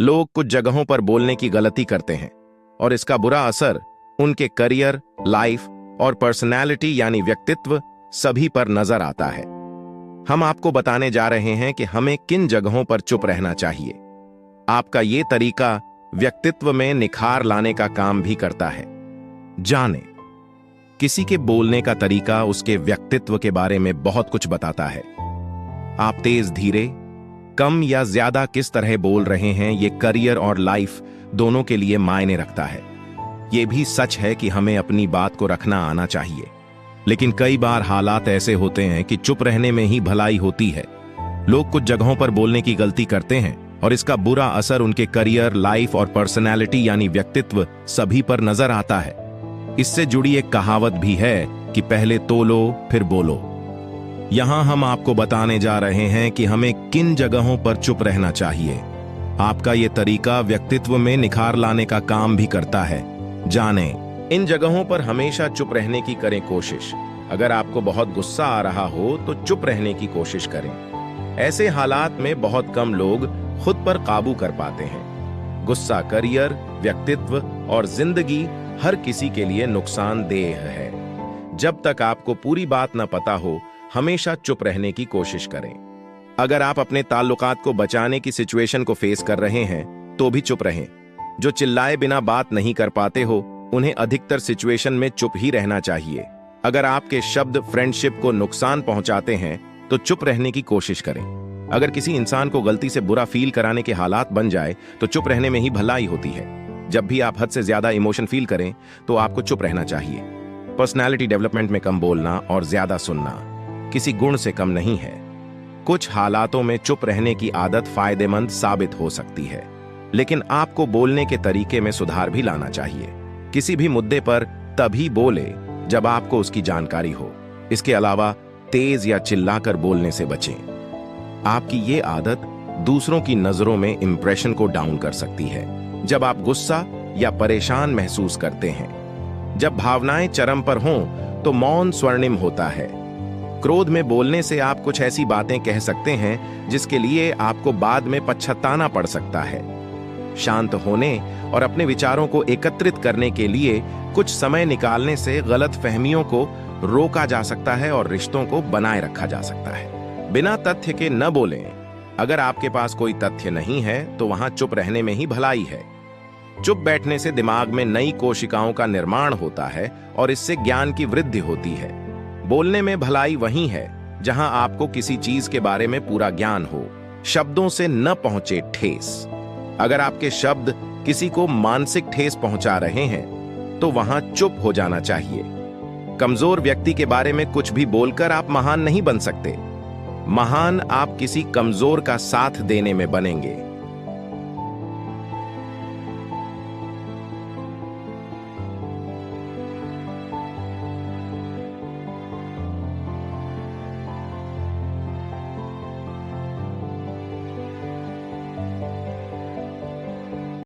लोग कुछ जगहों पर बोलने की गलती करते हैं और इसका बुरा असर उनके करियर, लाइफ और पर्सनैलिटी यानी व्यक्तित्व सभी पर नजर आता है। हम आपको बताने जा रहे हैं कि हमें किन जगहों पर चुप रहना चाहिए। आपका ये तरीका व्यक्तित्व में निखार लाने का काम भी करता है। जानें, किसी के बोलने का तरीका उसके व्यक्तित्व के बारे में बहुत कुछ बताता है। आप तेज धीरे, कम या ज्यादा किस तरह बोल रहे हैं, ये करियर और लाइफ दोनों के लिए मायने रखता है। ये भी सच है कि हमें अपनी बात को रखना आना चाहिए, लेकिन कई बार हालात ऐसे होते हैं कि चुप रहने में ही भलाई होती है। लोग कुछ जगहों पर बोलने की गलती करते हैं और इसका बुरा असर उनके करियर, लाइफ और पर्सनैलिटी यानी व्यक्तित्व सभी पर नजर आता है। इससे जुड़ी एक कहावत भी है कि पहले तोलो फिर बोलो। यहां हम आपको बताने जा रहे हैं कि हमें किन जगहों पर चुप रहना चाहिए। आपका यह तरीका व्यक्तित्व में निखार लाने का काम भी करता है। जानें, इन जगहों पर हमेशा चुप रहने की करें कोशिश। अगर आपको बहुत गुस्सा आ रहा हो तो चुप रहने की कोशिश करें। ऐसे हालात में बहुत कम लोग खुद पर काबू कर पाते हैं। गुस्सा करियर, व्यक्तित्व और जिंदगी हर किसी के लिए नुकसानदेह है। जब तक आपको पूरी बात न पता हो, हमेशा चुप रहने की कोशिश करें। अगर आप अपने ताल्लुकात को बचाने की सिचुएशन को फेस कर रहे हैं तो भी चुप रहें। जो चिल्लाए बिना बात नहीं कर पाते हो, उन्हें अधिकतर सिचुएशन में चुप ही रहना चाहिए। अगर आपके शब्द फ्रेंडशिप को नुकसान पहुंचाते हैं तो चुप रहने की कोशिश करें। अगर किसी इंसान को गलती से बुरा फील कराने के हालात बन जाए तो चुप रहने में ही भलाई होती है। जब भी आप हद से ज्यादा इमोशन फील करें तो आपको चुप रहना चाहिए। पर्सनालिटी डेवलपमेंट में कम बोलना और ज्यादा सुनना किसी गुण से कम नहीं है। कुछ हालातों में चुप रहने की आदत फायदेमंद साबित हो सकती है, लेकिन आपको बोलने के तरीके में सुधार भी लाना चाहिए। किसी भी मुद्दे पर तभी बोले जब आपको उसकी जानकारी हो। इसके अलावा तेज या चिल्लाकर बोलने से बचें। आपकी ये आदत दूसरों की नजरों में इंप्रेशन को डाउन कर सकती है। जब आप गुस्सा या परेशान महसूस करते हैं, जब भावनाएं चरम पर हों तो मौन स्वर्णिम होता है। क्रोध में बोलने से आप कुछ ऐसी बातें कह सकते हैं जिसके लिए आपको बाद में पछताना पड़ सकता है। शांत होने और अपने विचारों को एकत्रित करने के लिए कुछ समय निकालने से गलतफहमियों को रोका जा सकता है और रिश्तों को बनाए रखा जा सकता है। बिना तथ्य के न बोलें। अगर आपके पास कोई तथ्य नहीं है तो वहां चुप रहने में ही भलाई है। चुप बैठने से दिमाग में नई कोशिकाओं का निर्माण होता है और इससे ज्ञान की वृद्धि होती है। बोलने में भलाई वहीं है जहां आपको किसी चीज के बारे में पूरा ज्ञान हो, शब्दों से न पहुंचे ठेस। अगर आपके शब्द किसी को मानसिक ठेस पहुंचा रहे हैं तो वहां चुप हो जाना चाहिए। कमजोर व्यक्ति के बारे में कुछ भी बोलकर आप महान नहीं बन सकते। महान आप किसी कमजोर का साथ देने में बनेंगे।